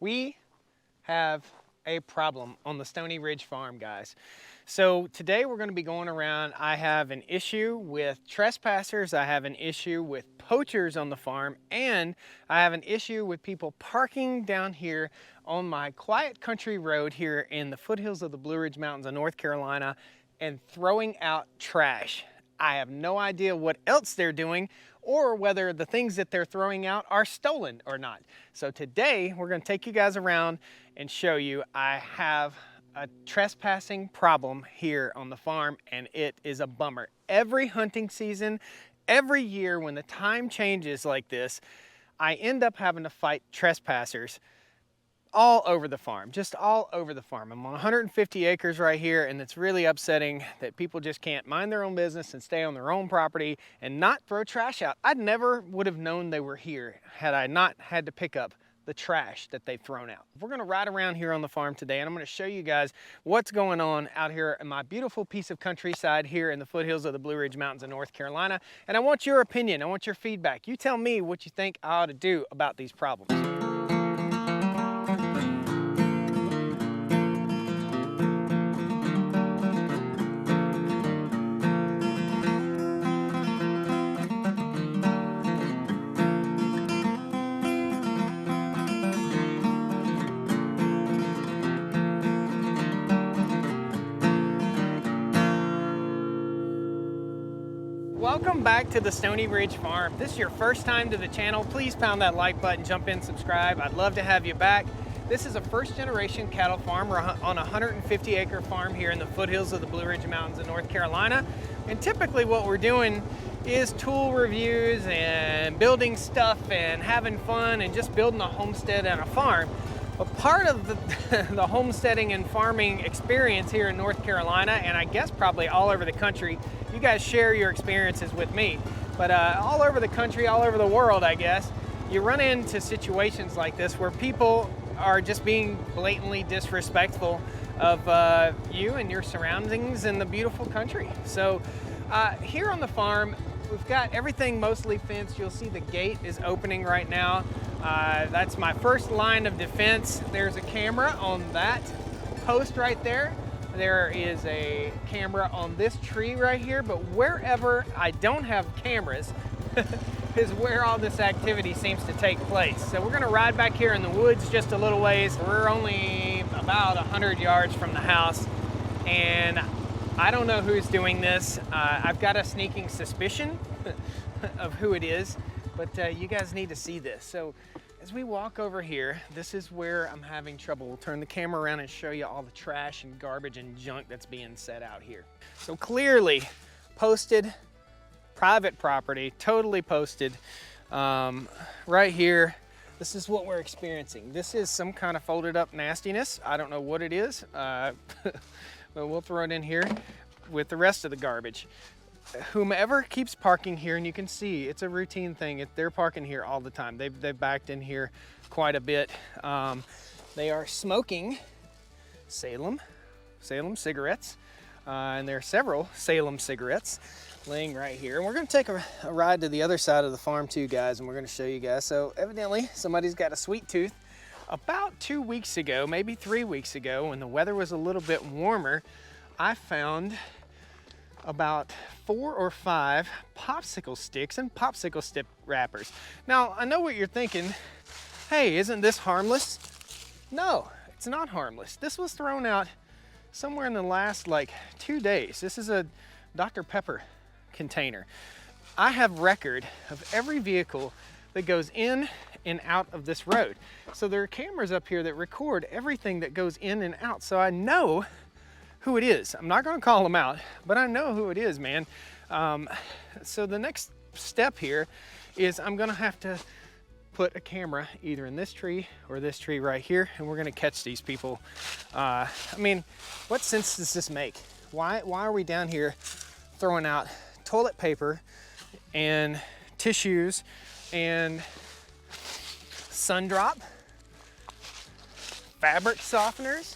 We have a problem on the Stoney Ridge farm, guys. So today we're going to be going around. I have an issue with trespassers, I have an issue with poachers on the farm, and I have an issue with people parking down here on my quiet country road here in the foothills of the Blue Ridge Mountains of North Carolina and throwing out trash. I have no idea what else they're doing or whether the things that they're throwing out are stolen or not. So today we're going to take you guys around and show you I have a trespassing problem here on the farm, and it is a bummer. Every hunting season, every year when the time changes like this, I end up having to fight trespassers all over the farm, just all over the farm. I'm on 150 acres right here, and it's really upsetting that people just can't mind their own business and stay on their own property and not throw trash out. I never would have known they were here had I not had to pick up the trash that they've thrown out. We're gonna ride around here on the farm today, and I'm gonna show you guys what's going on out here in my beautiful piece of countryside here in the foothills of the Blue Ridge Mountains of North Carolina. And I want your opinion, I want your feedback. You tell me what you think I ought to do about these problems. Welcome back to the Stoney Ridge Farm. If this is your first time to the channel, please pound that like button, jump in, subscribe. I'd love to have you back. This is a first generation cattle farm. We're on a 150 acre farm here in the foothills of the Blue Ridge Mountains of North Carolina. And typically what we're doing is tool reviews and building stuff and having fun and just building a homestead and a farm. But part of the homesteading and farming experience here in North Carolina, and I guess probably all over the country, you guys share your experiences with me, but all over the country, all over the world, I guess, you run into situations like this where people are just being blatantly disrespectful of you and your surroundings in the beautiful country. So here on the farm, we've got everything mostly fenced. You'll see the gate is opening right now. That's my first line of defense. There's a camera on that post right there. There is a camera on this tree right here, but wherever I don't have cameras is where all this activity seems to take place. So we're gonna ride back here in the woods just a little ways. We're only about 100 yards from the house, and I don't know who's doing this. I've got a sneaking suspicion of who it is, but you guys need to see this. So as we walk over here, this is where I'm having trouble. We'll turn the camera around and show you all the trash and garbage and junk that's being set out here. So clearly posted, private property, totally posted. Right here, this is what we're experiencing. This is some kind of folded up nastiness. I don't know what it is, but we'll throw it in here with the rest of the garbage. Whomever keeps parking here, and you can see it's a routine thing. They're parking here all the time. They've backed in here quite a bit. They are smoking Salem cigarettes, and there are several Salem cigarettes laying right here. And we're gonna take a ride to the other side of the farm too, guys, and we're gonna show you guys. So evidently somebody's got a sweet tooth. About 2 weeks ago, maybe 3 weeks ago, when the weather was a little bit warmer, I found about 4 or 5 popsicle sticks and popsicle stick wrappers. Now, I know what you're thinking. Hey, isn't this harmless? No, it's not harmless. This was thrown out somewhere in the last like 2 days. This is a Dr. Pepper container. I have record of every vehicle that goes in and out of this road. So there are cameras up here that record everything that goes in and out. So I know who it is. I'm not gonna call them out, but I know who it is, man. So the next step here is I'm gonna have to put a camera either in this tree or this tree right here, and we're gonna catch these people. I mean, what sense does this make? Why are we down here throwing out toilet paper and tissues and sun drop, fabric softeners?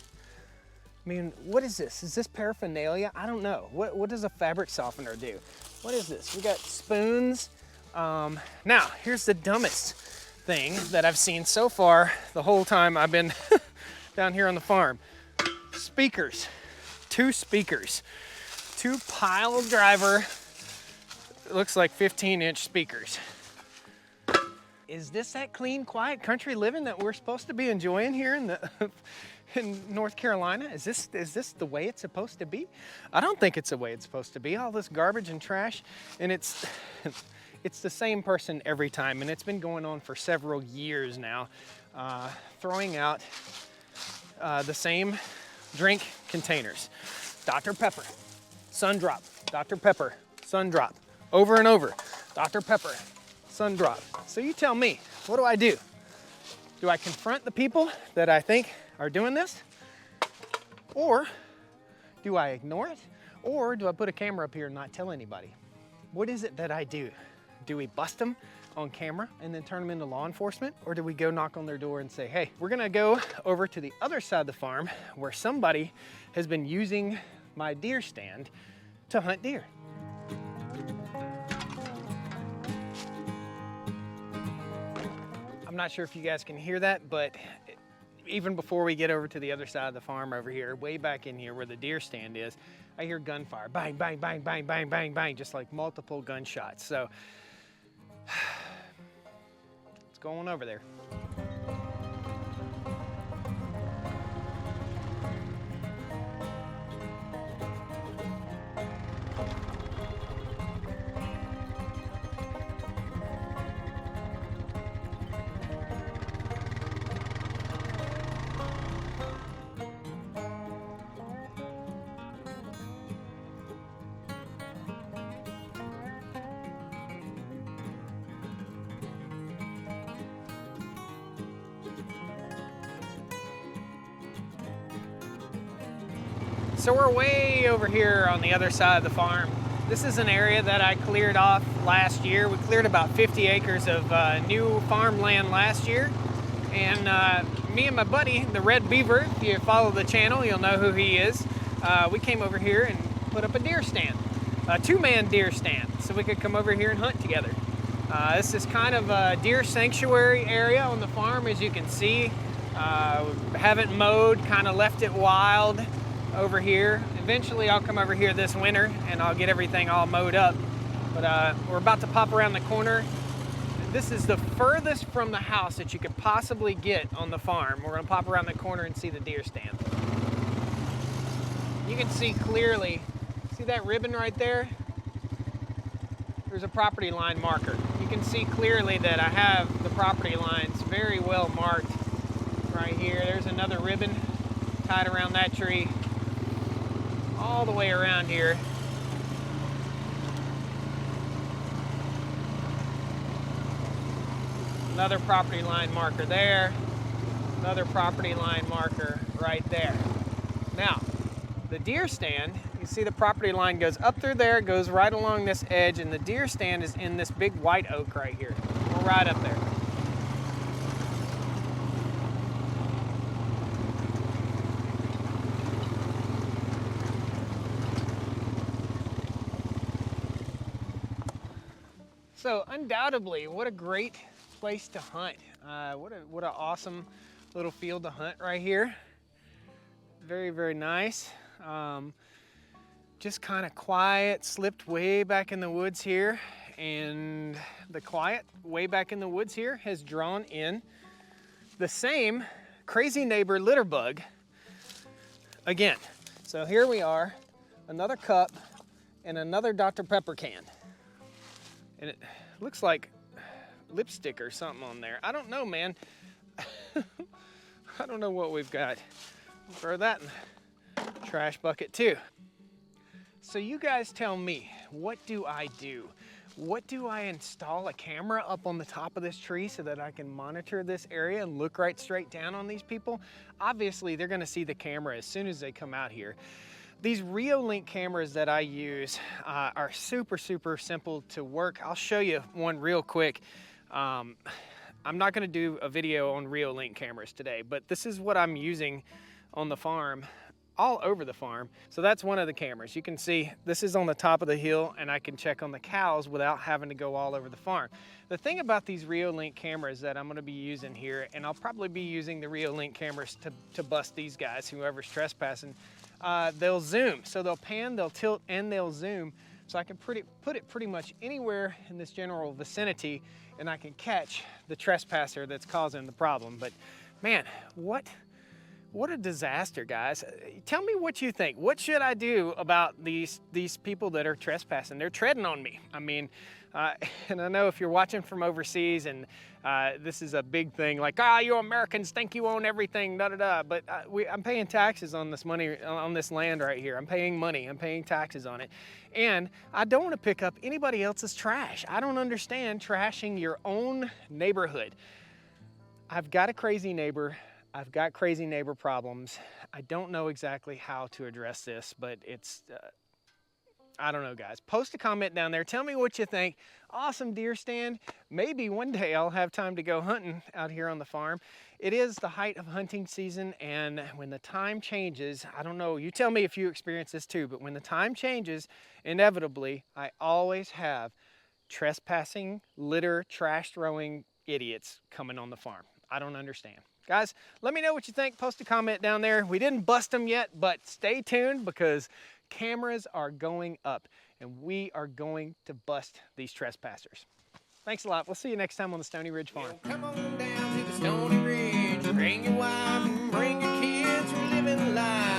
I mean, what is this? Is this paraphernalia? I don't know. What does a fabric softener do? What is this? We got spoons. Now, here's the dumbest thing that I've seen so far the whole time I've been down here on the farm. Speakers, two speakers, two pile driver, it looks like 15-inch speakers. Is this that clean, quiet country living that we're supposed to be enjoying here in North Carolina? Is this the way it's supposed to be? I don't think it's the way it's supposed to be. All this garbage and trash, and it's the same person every time, and it's been going on for several years now, throwing out the same drink containers. Dr. Pepper, Sun Drop, Dr. Pepper, Sun Drop, over and over, Dr. Pepper, Sun Drop. So you tell me, what do I do? Do I confront the people that I think are doing this? Or do I ignore it? Or do I put a camera up here and not tell anybody? What is it that I do? Do we bust them on camera and then turn them into law enforcement? Or do we go knock on their door and say, hey, we're gonna go over to the other side of the farm where somebody has been using my deer stand to hunt deer? I'm not sure if you guys can hear that, but even before we get over to the other side of the farm over here, way back in here where the deer stand is, I hear gunfire, bang, bang, bang, bang, bang, bang, bang, just like multiple gunshots. So let's go on over there. So we're way over here on the other side of the farm. This is an area that I cleared off last year. We cleared about 50 acres of new farmland last year. And me and my buddy, the Red Beaver, if you follow the channel, you'll know who he is. We came over here and put up a deer stand, a two-man deer stand, so we could come over here and hunt together. This is kind of a deer sanctuary area on the farm, as you can see. We haven't mowed, kind of left it wild over here. Eventually I'll come over here this winter and I'll get everything all mowed up. But we're about to pop around the corner. This is the furthest from the house that you could possibly get on the farm. We're gonna pop around the corner and see the deer stand. You can see clearly, see that ribbon right there? There's a property line marker. You can see clearly that I have the property lines very well marked right here. There's another ribbon tied around that tree, all the way around here. Another property line marker there, another property line marker right there. Now, the deer stand, you see the property line goes up through there, goes right along this edge, and the deer stand is in this big white oak right here. We're right up there. So undoubtedly, what a great place to hunt. What an awesome little field to hunt right here. Very, very nice. Just kind of quiet, slipped way back in the woods here. And the quiet way back in the woods here has drawn in the same crazy neighbor litter bug again. So here we are, another cup and another Dr. Pepper can. And it looks like lipstick or something on there. I don't know, man. I don't know what we've got. I'll throw that in the trash bucket too. So you guys tell me, what do I do? What do I install a camera up on the top of this tree so that I can monitor this area and look right straight down on these people? Obviously, they're gonna see the camera as soon as they come out here. These Reolink cameras that I use are super, super simple to work. I'll show you one real quick. I'm not gonna do a video on Reolink cameras today, but this is what I'm using on the farm. all over the farm. So that's one of the cameras. You can see this is on the top of the hill, and I can check on the cows without having to go all over the farm. The thing about these Reolink cameras that I'm gonna be using here, and I'll probably be using the Reolink cameras to bust these guys, whoever's trespassing, they'll zoom. So they'll pan, they'll tilt, and they'll zoom. So I can put it pretty much anywhere in this general vicinity, and I can catch the trespasser that's causing the problem. But man, what a disaster, guys. Tell me what you think. What should I do about these people that are trespassing? They're treading on me. I mean, and I know if you're watching from overseas and this is a big thing, like, you Americans think you own everything, da-da-da. But I'm paying taxes on this money, on this land right here. I'm paying money, I'm paying taxes on it. And I don't want to pick up anybody else's trash. I don't understand trashing your own neighborhood. I've got a crazy neighbor. I've got crazy neighbor problems. I don't know exactly how to address this, but it's, I don't know, guys. Post a comment down there. Tell me what you think. Awesome deer stand. Maybe one day I'll have time to go hunting out here on the farm. It is the height of hunting season, and when the time changes, I don't know, you tell me if you experience this too, but when the time changes, inevitably, I always have trespassing, litter, trash throwing idiots coming on the farm. I don't understand. Guys, let me know what you think. Post a comment down there. We didn't bust them yet, but stay tuned because cameras are going up and we are going to bust these trespassers. Thanks a lot. We'll see you next time on the Stoney Ridge Farm. Come on down to the Stoney Ridge. Bring your wife and bring your kids. We're living life.